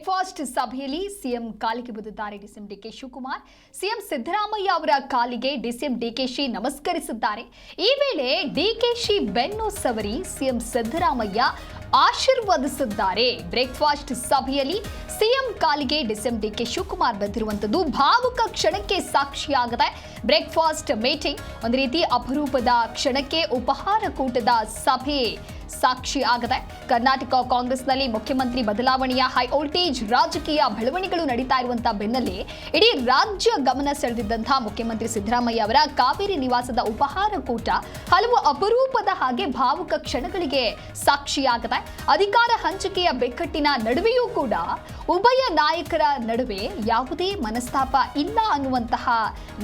Breakfast ಸಭೆಯಲ್ಲಿ CM ಕಾಲಿಗೆ ಬಿದ್ದಿದ್ದಾರೆ ಡಿಸಿಎಂ ಡಿಕೆ ಶಿವಕುಮಾರ್. ಸಿಎಂ ಸಿದ್ದರಾಮಯ್ಯ ಅವರ ಕಾಲಿಗೆ ಡಿಸಿಎಂ ಡಿಕೆಶಿ ನಮಸ್ಕರಿಸಿದ್ದಾರೆ. ಈ ವೇಳೆ ಡಿಕೆಶಿ ಬೆನ್ನು ಸವರಿ ಸಿಎಂ ಸಿದ್ದರಾಮಯ್ಯ ಆಶೀರ್ವದಿಸಿದ್ದಾರೆ. ಬ್ರೇಕ್ಫಾಸ್ಟ್ ಸಭೆಯಲ್ಲಿ ಸಿಎಂ ಕಾಲಿಗೆ ಡಿಸಿಎಂ ಡಿಕೆ ಶಿವಕುಮಾರ್ ಬಿದ್ದಿರುವಂತದ್ದು ಭಾವುಕ ಕ್ಷಣಕ್ಕೆ ಸಾಕ್ಷಿಯಾಗಿದೆ. ಬ್ರೇಕ್ಫಾಸ್ಟ್ ಮೀಟಿಂಗ್ ಒಂದು ರೀತಿ ಅಪರೂಪದ ಕ್ಷಣಕ್ಕೆ ಉಪಹಾರ ಕೂಟದ ಸಭೆ ಸಾಕ್ಷಿ ಆಗದೆ. ಕರ್ನಾಟಕ ಕಾಂಗ್ರೆಸ್ನಲ್ಲಿ ಮುಖ್ಯಮಂತ್ರಿ ಬದಲಾವಣೆಯ ಹೈ ವೋಲ್ಟೇಜ್ ರಾಜಕೀಯ ಬೆಳವಣಿಗೆಗಳು ನಡೀತಾ ಇರುವಂತಹ ಬೆನ್ನಲ್ಲೇ ಇಡೀ ರಾಜ್ಯ ಗಮನ ಸೆಳೆದಿದ್ದಂತಹ ಮುಖ್ಯಮಂತ್ರಿ ಸಿದ್ದರಾಮಯ್ಯ ಅವರ ಕಾವೇರಿ ನಿವಾಸದ ಉಪಹಾರ ಕೂಟ ಹಲವು ಅಪರೂಪದ ಹಾಗೆ ಭಾವುಕ ಕ್ಷಣಗಳಿಗೆ ಸಾಕ್ಷಿಯಾಗದೆ. ಅಧಿಕಾರ ಹಂಚಿಕೆಯ ಬೆಕ್ಕಟ್ಟಿನ ನಡುವೆಯೂ ಕೂಡ ಉಭಯ ನಾಯಕರ ನಡುವೆ ಯಾವುದೇ ಮನಸ್ತಾಪ ಇಲ್ಲ ಅನ್ನುವಂತಹ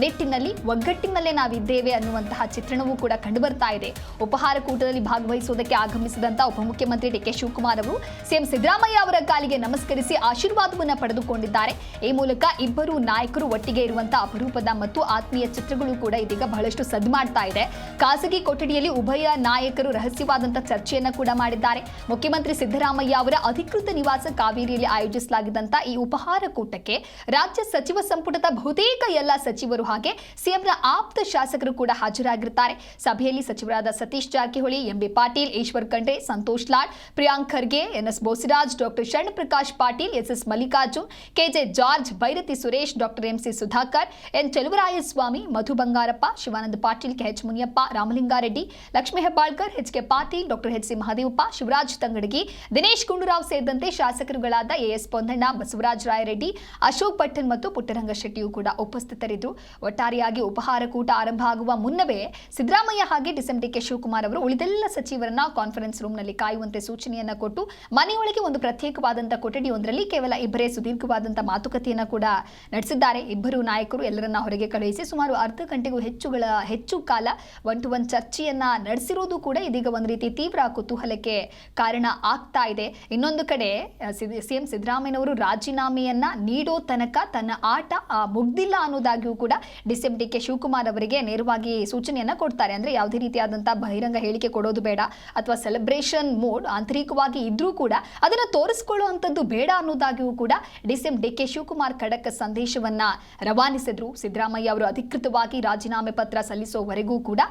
ನಿಟ್ಟಿನಲ್ಲಿ ಒಗ್ಗಟ್ಟಿನಲ್ಲೇ ನಾವಿದ್ದೇವೆ ಅನ್ನುವಂತಹ ಚಿತ್ರಣವೂ ಕೂಡ ಕಂಡುಬರ್ತಾ ಇದೆ. ಉಪಹಾರ ಕೂಟದಲ್ಲಿ ಭಾಗವಹಿಸುವುದಕ್ಕೆ ಆಗಮಿಸಿದಂತ ಉಪಮುಖ್ಯಮಂತ್ರಿ ಡಿಕೆ ಶಿವಕುಮಾರ್ ಅವರು ಸಿಎಂ ಸಿದ್ದರಾಮಯ್ಯ ಅವರ ಕಾಲಿಗೆ ನಮಸ್ಕರಿಸಿ ಆಶೀರ್ವಾದವನ್ನು ಪಡೆದುಕೊಂಡಿದ್ದಾರೆ. ಈ ಮೂಲಕ ಇಬ್ಬರು ನಾಯಕರು ಒಟ್ಟಿಗೆ ಇರುವಂತಹ ಅಪರೂಪದ ಮತ್ತು ಆತ್ಮೀಯ ಚಿತ್ರಗಳು ಕೂಡ ಇದೀಗ ಬಹಳಷ್ಟು ಸದ್ದು ಮಾಡ್ತಾ ಇದೆ. ಖಾಸಗಿ ಕೊಠಡಿಯಲ್ಲಿ ಉಭಯ ನಾಯಕರು ರಹಸ್ಯವಾದಂತಹ ಚರ್ಚೆಯನ್ನ ಕೂಡ ಮಾಡಿದ್ದಾರೆ. ಮುಖ್ಯಮಂತ್ರಿ ಸಿದ್ದರಾಮಯ್ಯ ಅವರ ಅಧಿಕೃತ ನಿವಾಸ ಕಾವೇರಿಯಲ್ಲಿ ಆಯೋಜಿಸಲಾಗಿದ್ದಂತ ಈ ಉಪಹಾರ ಕೂಟಕ್ಕೆ ರಾಜ್ಯ ಸಚಿವ ಸಂಪುಟದ ಬಹುತೇಕ ಎಲ್ಲ ಸಚಿವರು ಹಾಗೆ ಸಿಎಂನ ಆಪ್ತ ಶಾಸಕರು ಕೂಡ ಹಾಜರಾಗಿರುತ್ತಾರೆ. ಸಭೆಯಲ್ಲಿ ಸಚಿವರಾದ Satish Jarkiholi, MB Patil, Eshwar Khandre, Santosh Lad, Priyank Kharge, NS Bosaraju, doctor Sharanprakash Patil, SS Mallikarjun, KJ George, Byrathi Suresh, doctor MC Sudhakar, N Cheluvarayaswamy, Madhu Bangarappa, Shivanand Patil, KH Muniyappa, Ramalingareddy, Lakshmi Hebbalkar, HK Patil, doctor HC. Mahadevappa, Shivaraj Tangadagi, Dinesh Gundurao ಸೇರಿದಂತೆ ಶಾಸಕರುಗಳಾದ ಎಎಸ್ ಪೊನ್ನಣ್ಣ, ಬಸವರಾಜ ರಾಯರೆಡ್ಡಿ, ಅಶೋಕ್ ಪಟ್ಟಣ್ ಮತ್ತು ಪುಟ್ಟರಂಗ ಶೆಟ್ಟಿಯೂ ಕೂಡ ಉಪಸ್ಥಿತರಿದ್ದರು. ಒಟ್ಟಾರೆಯಾಗಿ ಉಪಹಾರ ಕೂಟ ಆರಂಭ ಆಗುವ ಮುನ್ನವೇ ಸಿದ್ದರಾಮಯ್ಯ ಹಾಗೆ ಡಿಸಿಎಂ ಡಿಕೆ ಶಿವಕುಮಾರ್ ಅವರು ಉಳಿದೆಲ್ಲ ಸಚಿವರನ್ನ ಕಾನ್ಫರೆನ್ಸ್ ರೂಮ್ನಲ್ಲಿ ಕಾಯುವಂತೆ ಸೂಚನೆಯನ್ನ ಕೊಟ್ಟು ಮನೆಯೊಳಗೆ ಒಂದು ಪ್ರತ್ಯೇಕವಾದಂತಹ ಕೊಠಡಿಯೊಂದರಲ್ಲಿ ಕೇವಲ ಇಬ್ಬರೇ ಸುದೀರ್ಘವಾದಂತಹ ಮಾತುಕತೆಯನ್ನ ಕೂಡ ನಡೆಸಿದ್ದಾರೆ. ಇಬ್ಬರು ನಾಯಕರು ಎಲ್ಲರನ್ನ ಹೊರಗೆ ಕಳುಹಿಸಿ ಸುಮಾರು ಅರ್ಧ ಗಂಟೆಗೂ ಹೆಚ್ಚು ಕಾಲ ಒನ್ ಟು ಒನ್ ಚರ್ಚೆಯನ್ನ ನಡೆಸಿರುವುದು ಕೂಡ ಇದೀಗ ಒಂದು ರೀತಿ ತೀವ್ರ ಕುತೂಹಲಕ್ಕೆ ಕಾರಣ ಆಗ್ತಾ ಇದೆ. ಇನ್ನೊಂದು ಕಡೆ ಸಿಎಂ ಸಿದ್ದರಾಮಯ್ಯನವರು ರಾಜೀನಾಮೆಯನ್ನ ನೀಡೋ ತನಕ ತನ್ನ ಆಟ ಮುಗ್ದಿಲ್ಲ ಅನ್ನೋದಾಗಿಯೂ ಕೂಡ ಡಿಸಿಎಂ ಡಿಕೆ ಶಿವಕುಮಾರ್ ಅವರಿಗೆ ನೇರವಾಗಿ ಸೂಚನೆಯನ್ನ ಕೊಡ್ತಾರೆ. ಅಂದ್ರೆ ಯಾವುದೇ ರೀತಿಯಾದಂತಹ ಬಹಿರಂಗ ಹೇಳಿಕೆ ಕೊಡೋದು ಬೇಡ ಅಥವಾ ಸೆಲೆಬ್ರೇಷನ್ ಮೋಡ್ ಆಂತರಿಕವಾಗಿ ಇದ್ರೂ ಕೂಡ ಅದನ್ನ ತೋರಿಸಿಕೊಳ್ಳುವಂಥದ್ದು ಬೇಡ ಅನ್ನೋದಾಗಿಯೂ ಕೂಡ ಡಿಸಿಎಂ ಡಿಕೆ ಶಿವಕುಮಾರ್ ಖಡಕ್ ಸಂದೇಶವನ್ನ ರವಾನಿಸಿದ್ರು. ಸಿದ್ದರಾಮಯ್ಯ ಅವರು ಅಧಿಕೃತವಾಗಿ ರಾಜೀನಾಮೆ ಪತ್ರ ಸಲ್ಲಿಸುವವರೆಗೂ ಕೂಡ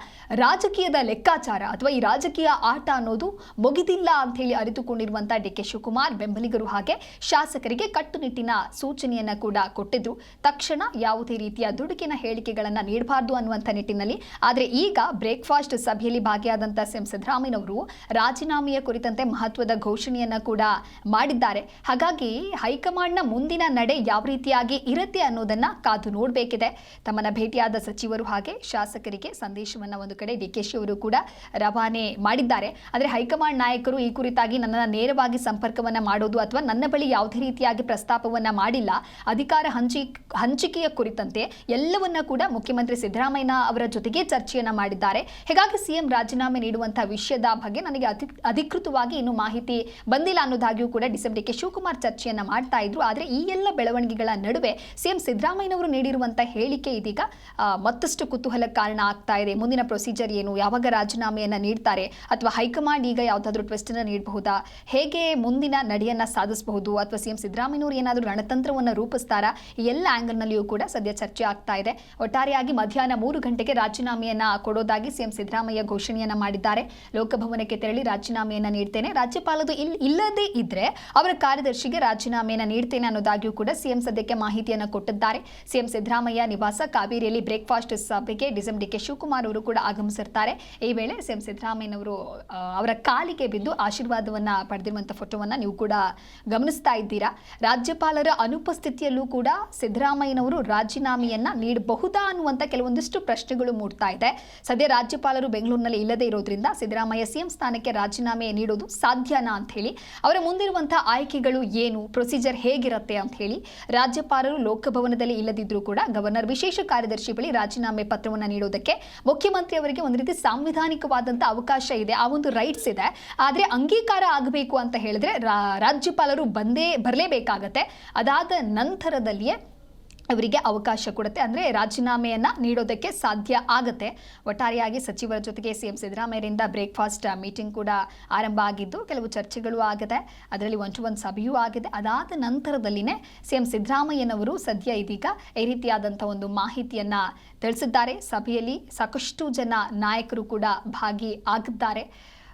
ರಾಜಕೀಯದ ಲೆಕ್ಕಾಚಾರ ಅಥವಾ ಈ ರಾಜಕೀಯ ಆಟ ಅನ್ನೋದು ಮುಗಿದಿಲ್ಲ ಅಂತ ಹೇಳಿ ಅರಿತುಕೊಂಡಿರುವಂತಹ ಡಿಕೆ ಶಿವಕುಮಾರ್ ಬೆಂಬಲಿಗರು ಹಾಗೆ ಶಾಸಕರಿಗೆ ಕಟ್ಟುನಿಟ್ಟಿನ ಸೂಚನೆಯನ್ನ ಕೂಡ ಕೊಟ್ಟಿದ್ರು. ತಕ್ಷಣ ಯಾವುದೇ ರೀತಿಯ ದುಡುಕಿನ ಹೇಳಿಕೆಗಳನ್ನ ನೀಡಬಾರದು ಅನ್ನುವಂಥ ನಿಟ್ಟಿನಲ್ಲಿ. ಆದರೆ ಈಗ ಬ್ರೇಕ್ಫಾಸ್ಟ್ ಸಭೆಯಲ್ಲಿ ಭಾಗಿಯಾದಂತಹ ಸಿಎಂ ಸಿದ್ದರಾಮಯ್ಯನವರು ರಾಜೀನಾಮೆಯ ಕುರಿತಂತೆ ಮಹತ್ವದ ಘೋಷಣೆಯನ್ನ ಕೂಡ ಮಾಡಿದ್ದಾರೆ. ಹಾಗಾಗಿ ಹೈಕಮಾಂಡ್ನ ಮುಂದಿನ ನಡೆ ಯಾವ ರೀತಿಯಾಗಿ ಇರುತ್ತೆ ಅನ್ನೋದನ್ನ ಕಾದು ನೋಡಬೇಕಿದೆ. ತಮ್ಮನ್ನ ಭೇಟಿಯಾದ ಸಚಿವರು ಹಾಗೆ ಶಾಸಕರಿಗೆ ಸಂದೇಶವನ್ನ ಒಂದು ಕಡೆ ಡಿಕೆಶಿ ಅವರು ಕೂಡ ರವಾನೆ ಮಾಡಿದ್ದಾರೆ. ಆದರೆ ಹೈಕಮಾಂಡ್ ನಾಯಕರು ಈ ಕುರಿತಾಗಿ ನನ್ನನ್ನು ನೇರವಾಗಿ ಸಂಪರ್ಕವನ್ನ ಮಾಡೋದು ಅಥವಾ ನನ್ನ ಬಳಿ ಯಾವುದೇ ರೀತಿಯಾಗಿ ಪ್ರಸ್ತಾಪವನ್ನ ಮಾಡಿಲ್ಲ. ಅಧಿಕಾರ ಹಂಚಿಕೆಯ ಕುರಿತಂತೆ ಎಲ್ಲವನ್ನ ಕೂಡ ಮುಖ್ಯಮಂತ್ರಿ ಸಿದ್ದರಾಮಯ್ಯ ಅವರ ಜೊತೆಗೆ ಚರ್ಚೆಯನ್ನ ಮಾಡಿದ್ದಾರೆ. ಹೀಗಾಗಿ ಸಿಎಂ ರಾಜೀನಾಮೆ ನೀಡುವಂತಹ ವಿಷಯದ ಬಗ್ಗೆ ನನಗೆ ಅಧಿಕೃತವಾಗಿ ಇನ್ನೂ ಮಾಹಿತಿ ಬಂದಿಲ್ಲ ಅನ್ನೋದಾಗಿಯೂ ಕೂಡ ಡಿಸಿಎಂ ಡಿಕೆ ಶಿವಕುಮಾರ್ ಚರ್ಚೆಯನ್ನ ಮಾಡ್ತಾ ಇದ್ರು. ಆದರೆ ಈ ಎಲ್ಲ ಬೆಳವಣಿಗೆಗಳ ನಡುವೆ ಸಿಎಂ ಸಿದ್ದರಾಮಯ್ಯನವರು ನೀಡಿರುವಂತಹ ಹೇಳಿಕೆ ಇದೀಗ ಮತ್ತಷ್ಟು ಕುತೂಹಲಕ್ಕೆ ಕಾರಣ ಆಗ್ತಾ ಇದೆ. ಮುಂದಿನ ಪ್ರೊಸೀಜರ್ ಏನು, ಯಾವಾಗ ರಾಜೀನಾಮೆಯನ್ನ ನೀಡ್ತಾರೆ ಅಥವಾ ಹೈಕಮಾಂಡ್ ಈಗ ಯಾವುದಾದ್ರೂ ಟ್ವಿಸ್ಟ್ ಅನ್ನ ನೀಡಬಹುದಾ, ಹೇಗೆ ಮುಂದಿನ ನಡೆಯನ್ನ ಸಾಧಿಸಬಹುದು ಅಥವಾ ಸಿಎಂ ಸಿದ್ದರಾಮಯ್ಯನವರು ಏನಾದರೂ ರಣತಂತ್ರವನ್ನು ರೂಪಿಸ್ತಾರಾ, ಈ ಎಲ್ಲ ಆಂಗಲ್ನಲ್ಲಿಯೂ ಕೂಡ ಸದ್ಯ ಚರ್ಚೆ ಆಗ್ತಾ ಇದೆ. ಒಟ್ಟಾರೆಯಾಗಿ ಮಧ್ಯಾಹ್ನ 3 ಗಂಟೆಗೆ ರಾಜೀನಾಮೆಯನ್ನ ಕೊಡೋದಾಗಿ ಸಿಎಂ ಸಿದ್ದರಾಮಯ್ಯ ಘೋಷಣೆಯನ್ನ ಮಾಡಿದ್ದಾರೆ. ಲೋಕಭವನಕ್ಕೆ ತೆರಳಿ ರಾಜೀನಾಮೆಯನ್ನ ನೀಡ್ತೇನೆ, ರಾಜ್ಯಪಾಲರು ಇಲ್ಲದೇ ಇದ್ರೆ ಅವರ ಕಾರ್ಯದರ್ಶಿಗೆ ರಾಜೀನಾಮೆಯನ್ನ ನೀಡ್ತೇನೆ ಅನ್ನೋದಾಗಿಯೂ ಕೂಡ ಸಿಎಂ ಸದ್ಯಕ್ಕೆ ಮಾಹಿತಿಯನ್ನ ಕೊಟ್ಟಿದ್ದಾರೆ. ಸಿಎಂ ಸಿದ್ದರಾಮಯ್ಯ ನಿವಾಸ ಕಾವೇರಿಯಲ್ಲಿ ಬ್ರೇಕ್ಫಾಸ್ಟ್ ಸಭೆಗೆ ಡಿಸಿಎಂ ಡಿಕೆ ಶಿವಕುಮಾರ್ ಅವರು ಕೂಡ ಆಗಮಿಸಿರ್ತಾರೆ. ಈ ವೇಳೆ ಸಿಎಂ ಸಿದ್ದರಾಮಯ್ಯನವರು ಅವರ ಕಾಲಿಗೆ ಬಿದ್ದು ಆಶೀರ್ವಾದವನ್ನ ಪಡೆದಿರುವಂತಹ ಫೋಟೋವನ್ನ ನೀವು ಕೂಡ ಗಮನಿಸ್ತಾ ಇದ್ದೀರಾ. ರಾಜ್ಯಪಾಲರ ಅನುಪಸ್ಥಿತಿಯಲ್ಲೂ ಕೂಡ ಸಿದ್ದರಾಮಯ್ಯನವರು ರಾಜೀನಾಮೆಯನ್ನ ನೀಡಬಹುದಾ ಅನ್ನುವಂತ ಕೆಲವೊಂದಿಷ್ಟು ಪ್ರಶ್ನೆಗಳು ಮೂಡ್ತಾ ಇದೆ. ಸದ್ಯ ರಾಜ್ಯಪಾಲರು ಬೆಂಗಳೂರಿನಲ್ಲಿ ಇಲ್ಲದೇ ಇರೋದ್ರಿಂದ ಸಿದ್ದರಾಮಯ್ಯ ಸಿಎಂ ಸ್ಥಾನಕ್ಕೆ ರಾಜೀನಾಮೆ ನೀಡೋದು ಸಾಧ್ಯನಾ ಅಂತ ಹೇಳಿ, ಅವರ ಮುಂದಿರುವಂತಹ ಆಯ್ಕೆಗಳು ಏನು, ಪ್ರೊಸೀಜರ್ ಹೇಗಿರುತ್ತೆ ಅಂತ ಹೇಳಿ ರಾಜ್ಯಪಾಲರು ಲೋಕಭವನದಲ್ಲಿ ಇಲ್ಲದಿದ್ರೂ ಕೂಡ ಗವರ್ನರ್ ವಿಶೇಷ ಕಾರ್ಯದರ್ಶಿ ಬಳಿ ರಾಜೀನಾಮೆ ಪತ್ರವನ್ನು ನೀಡೋದಕ್ಕೆ ಮುಖ್ಯಮಂತ್ರಿ ಅವರಿಗೆ ಒಂದು ರೀತಿ ಸಾಂವಿಧಾನಿಕವಾದಂತಹ ಅವಕಾಶ ಇದೆ, ಆ ಒಂದು ರೈಟ್ಸ್ ಇದೆ. ಆದರೆ ಅಂಗೀಕಾರ ಆಗಬೇಕು ಅಂತ ಹೇಳಿದ್ರೆ ರಾಜ್ಯಪಾಲರು ಬರಲೇಬೇಕಾಗತ್ತೆ. ಅದಾದ ನಂತರದಲ್ಲಿಯೇ ಅವರಿಗೆ ಅವಕಾಶ ಕೊಡುತ್ತೆ, ಅಂದರೆ ರಾಜೀನಾಮೆಯನ್ನು ನೀಡೋದಕ್ಕೆ ಸಾಧ್ಯ ಆಗುತ್ತೆ. ಒಟ್ಟಾರೆಯಾಗಿ ಸಚಿವರ ಜೊತೆಗೆ ಸಿಎಂ ಸಿದ್ದರಾಮಯ್ಯರಿಂದ ಬ್ರೇಕ್ಫಾಸ್ಟ್ ಮೀಟಿಂಗ್ ಕೂಡ ಆರಂಭ ಆಗಿದ್ದು ಕೆಲವು ಚರ್ಚೆಗಳು ಆಗಿದೆ, ಅದರಲ್ಲಿ 1-to-1 ಸಭೆಯೂ ಆಗಿದೆ. ಅದಾದ ನಂತರದಲ್ಲಿನೇ ಸಿಎಂ ಸಿದ್ದರಾಮಯ್ಯನವರು ಸದ್ಯ ಇದೀಗ ಈ ರೀತಿಯಾದಂಥ ಒಂದು ಮಾಹಿತಿಯನ್ನು ತಿಳಿಸಿದ್ದಾರೆ. ಸಭೆಯಲ್ಲಿ ಸಾಕಷ್ಟು ಜನ ನಾಯಕರು ಕೂಡ ಭಾಗಿಯಾಗಿದ್ದಾರೆ.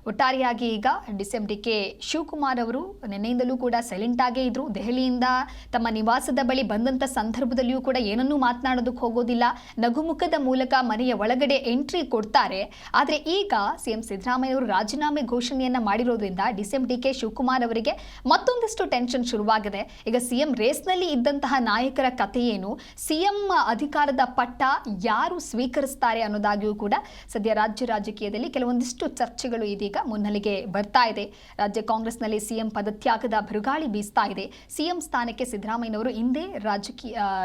ಒಟ್ಟಾರೆಯಾಗಿ ಈಗ ಡಿಸಿಎಂ ಡಿಕೆ ಶಿವಕುಮಾರ್ ಅವರು ನಿನ್ನೆಯಿಂದಲೂ ಕೂಡ ಸೈಲೆಂಟ್ ಆಗೇ ಇದ್ರು. ದೆಹಲಿಯಿಂದ ತಮ್ಮ ನಿವಾಸದ ಬಳಿ ಬಂದಂಥ ಸಂದರ್ಭದಲ್ಲಿಯೂ ಕೂಡ ಏನನ್ನೂ ಮಾತನಾಡೋದಕ್ಕೆ ಹೋಗೋದಿಲ್ಲ, ನಗುಮುಖದ ಮೂಲಕ ಮನೆಯ ಒಳಗಡೆ ಎಂಟ್ರಿ ಕೊಡ್ತಾರೆ. ಆದರೆ ಈಗ ಸಿಎಂ ಸಿದ್ದರಾಮಯ್ಯ ಅವರು ರಾಜೀನಾಮೆ ಘೋಷಣೆಯನ್ನ ಮಾಡಿರೋದ್ರಿಂದ ಡಿಸಿಎಂ ಡಿಕೆ ಶಿವಕುಮಾರ್ ಅವರಿಗೆ ಮತ್ತೊಂದಿಷ್ಟು ಟೆನ್ಷನ್ ಶುರುವಾಗಿದೆ. ಈಗ ಸಿಎಂ ರೇಸ್ನಲ್ಲಿ ಇದ್ದಂತಹ ನಾಯಕರ ಕಥೆ ಏನು, ಸಿಎಂ ಅಧಿಕಾರದ ಪಟ್ಟ ಯಾರು ಸ್ವೀಕರಿಸ್ತಾರೆ ಅನ್ನೋದಾಗಿಯೂ ಕೂಡ ಸದ್ಯ ರಾಜ್ಯ ರಾಜಕೀಯದಲ್ಲಿ ಕೆಲವೊಂದಿಷ್ಟು ಚರ್ಚೆಗಳು ಇದೀಗ ಮುನ್ನೆಲೆಗೆ ಬರ್ತಾ ಇದೆ. ರಾಜ್ಯ ಕಾಂಗ್ರೆಸ್ನಲ್ಲಿ ಸಿಎಂ ಪದತ್ಯಾಗದ ಬಿರುಗಾಳಿ ಬೀಸ್ತಾ ಇದೆ. ಸಿಎಂ ಸ್ಥಾನಕ್ಕೆ ಸಿದ್ದರಾಮಯ್ಯನವರು ಹಿಂದೆ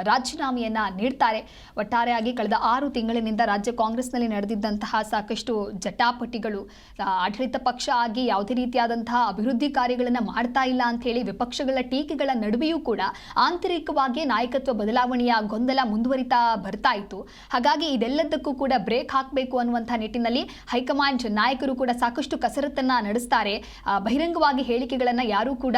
ರಾಜೀನಾಮೆಯನ್ನ ನೀಡ್ತಾರೆ. ಒಟ್ಟಾರೆಯಾಗಿ ಕಳೆದ 6 ತಿಂಗಳಿನಿಂದ ರಾಜ್ಯ ಕಾಂಗ್ರೆಸ್ನಲ್ಲಿ ನಡೆದಿದ್ದಂತಹ ಸಾಕಷ್ಟು ಜಟಾಪಟಿಗಳು, ಆಡಳಿತ ಪಕ್ಷ ಆಗಿ ಯಾವುದೇ ರೀತಿಯಾದಂತಹ ಅಭಿವೃದ್ಧಿ ಕಾರ್ಯಗಳನ್ನು ಮಾಡ್ತಾ ಇಲ್ಲ ಅಂತ ಹೇಳಿ ವಿಪಕ್ಷಗಳ ಟೀಕೆಗಳ ನಡುವೆಯೂ ಕೂಡ ಆಂತರಿಕವಾಗಿ ನಾಯಕತ್ವ ಬದಲಾವಣೆಯ ಗೊಂದಲ ಮುಂದುವರಿತಾ ಬರ್ತಾ ಇತ್ತು. ಹಾಗಾಗಿ ಇದೆಲ್ಲದಕ್ಕೂ ಕೂಡ ಬ್ರೇಕ್ ಹಾಕಬೇಕು ಅನ್ನುವಂಥ ನಿಟ್ಟಿನಲ್ಲಿ ಹೈಕಮಾಂಡ್ ನಾಯಕರು ಕೂಡ ಸಾಕಷ್ಟು ಕಸರತ್ತನ್ನ ನಡೆಸ್ತಾರೆ. ಬಹಿರಂಗವಾಗಿ ಹೇಳಿಕೆಗಳನ್ನ ಯಾರೂ ಕೂಡ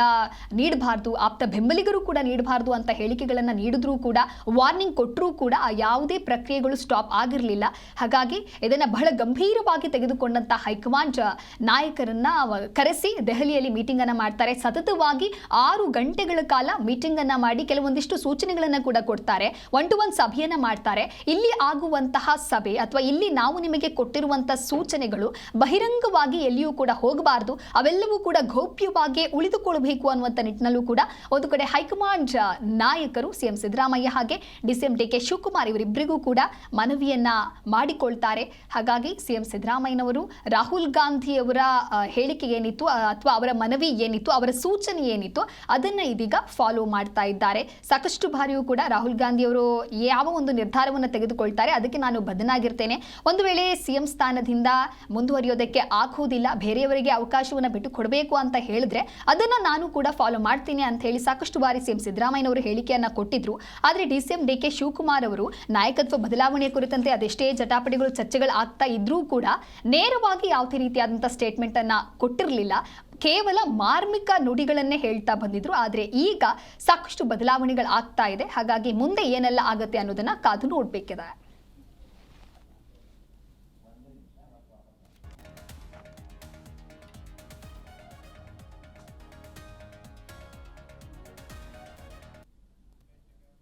ನೀಡಬಾರ್ದು, ಆಪ್ತ ಬೆಂಬಲಿಗರು ಕೂಡ ನೀಡಬಾರ್ದು ಅಂತ ಹೇಳಿಕೆಗಳನ್ನ ನೀಡಿದ್ರೂ ಕೂಡ, ವಾರ್ನಿಂಗ್ ಕೊಟ್ಟರೂ ಕೂಡ ಯಾವುದೇ ಪ್ರಕ್ರಿಯೆಗಳು ಸ್ಟಾಪ್ ಆಗಿರಲಿಲ್ಲ. ಹಾಗಾಗಿ ಇದನ್ನ ಬಹಳ ಗಂಭೀರವಾಗಿ ತೆಗೆದುಕೊಂಡಂತ ಹೈಕಮಾಂಡ್ ನಾಯಕರನ್ನ ಕರೆಸಿ ದೆಹಲಿಯಲ್ಲಿ ಮೀಟಿಂಗ್ ಅನ್ನ ಮಾಡ್ತಾರೆ. ಸತತವಾಗಿ 6 ಗಂಟೆಗಳ ಕಾಲ ಮೀಟಿಂಗ್ ಅನ್ನ ಮಾಡಿ ಕೆಲವೊಂದಿಷ್ಟು ಸೂಚನೆಗಳನ್ನ ಕೂಡ ಕೊಡ್ತಾರೆ. 1-to-1 ಸಭೆಯನ್ನ ಮಾಡ್ತಾರೆ. ಇಲ್ಲಿ ಆಗುವಂತಹ ಸಭೆ ಅಥವಾ ಇಲ್ಲಿ ನಾವು ನಿಮಗೆ ಕೊಟ್ಟಿರುವಂತಹ ಸೂಚನೆಗಳು ಬಹಿರಂಗವಾಗಿ ಎಲ್ಲಿಯೂ ಕೂಡ ಹೋಗಬಾರದು, ಅವೆಲ್ಲವೂ ಕೂಡ ಗೌಪ್ಯವಾಗಿ ಉಳಿದುಕೊಳ್ಳಬೇಕು ಅನ್ನುವಂಥ ನಿಟ್ಟಿನಲ್ಲೂ ಕೂಡ ಒಂದು ಕಡೆ ಹೈಕಮಾಂಡ್ ನಾಯಕರು ಸಿಎಂ ಸಿದ್ದರಾಮಯ್ಯ ಹಾಗೆ ಡಿಸಿಎಂ ಡಿಕೆ ಶಿವಕುಮಾರ್ ಇವರಿಬ್ಬರಿಗೂ ಕೂಡ ಮನವಿಯನ್ನ ಮಾಡಿಕೊಳ್ತಾರೆ. ಹಾಗಾಗಿ ಸಿಎಂ ಸಿದ್ದರಾಮಯ್ಯನವರು ರಾಹುಲ್ ಗಾಂಧಿ ಅವರ ಹೇಳಿಕೆ ಏನಿತ್ತು ಅಥವಾ ಅವರ ಮನವಿ ಏನಿತ್ತು, ಅವರ ಸೂಚನೆ ಏನಿತ್ತು, ಅದನ್ನ ಇದೀಗ ಫಾಲೋ ಮಾಡ್ತಾ ಇದ್ದಾರೆ. ಸಾಕಷ್ಟು ಬಾರಿಯೂ ಕೂಡ ರಾಹುಲ್ ಗಾಂಧಿ ಅವರು ಯಾವ ಒಂದು ನಿರ್ಧಾರವನ್ನು ತೆಗೆದುಕೊಳ್ತಾರೆ ಅದಕ್ಕೆ ನಾನು ಬದ್ಧನಾಗಿರ್ತೇನೆ, ಒಂದು ವೇಳೆ ಸಿಎಂ ಸ್ಥಾನದಿಂದ ಮುಂದುವರಿಯೋದಕ್ಕೆ ಆಗುವುದಿಲ್ಲ, ಬೇರೆಯವರಿಗೆ ಅವಕಾಶವನ್ನು ಬಿಟ್ಟು ಕೊಡಬೇಕು ಅಂತ ಹೇಳಿದ್ರೆ ಅದನ್ನ ನಾನು ಕೂಡ ಫಾಲೋ ಮಾಡ್ತೀನಿ ಅಂತ ಹೇಳಿ ಸಾಕಷ್ಟು ಬಾರಿ ಸಿಎಂ ಸಿದ್ದರಾಮಯ್ಯನವರು ಹೇಳಿಕೆಯನ್ನ ಕೊಟ್ಟಿದ್ರು. ಆದರೆ ಡಿಸಿಎಂ ಡಿಕೆ ಶಿವಕುಮಾರ್ ಅವರು ನಾಯಕತ್ವ ಬದಲಾವಣೆ ಕುರಿತಂತೆ ಅದೆಷ್ಟೇ ಜಟಾಪಟಿಗಳು ಚರ್ಚೆಗಳು ಆಗ್ತಾ ಇದ್ರೂ ಕೂಡ ನೇರವಾಗಿ ಯಾವುದೇ ರೀತಿಯಾದಂತಹ ಸ್ಟೇಟ್ಮೆಂಟ್ ಅನ್ನ ಕೊಟ್ಟಿರಲಿಲ್ಲ. ಕೇವಲ ಮಾರ್ಮಿಕ ನುಡಿಗಳನ್ನೇ ಹೇಳ್ತಾ ಬಂದಿದ್ರು. ಆದರೆ ಈಗ ಸಾಕಷ್ಟು ಬದಲಾವಣೆಗಳು ಆಗ್ತಾ ಇದೆ. ಹಾಗಾಗಿ ಮುಂದೆ ಏನೆಲ್ಲ ಆಗುತ್ತೆ ಅನ್ನೋದನ್ನ ಕಾದು ನೋಡಬೇಕಿದೆ.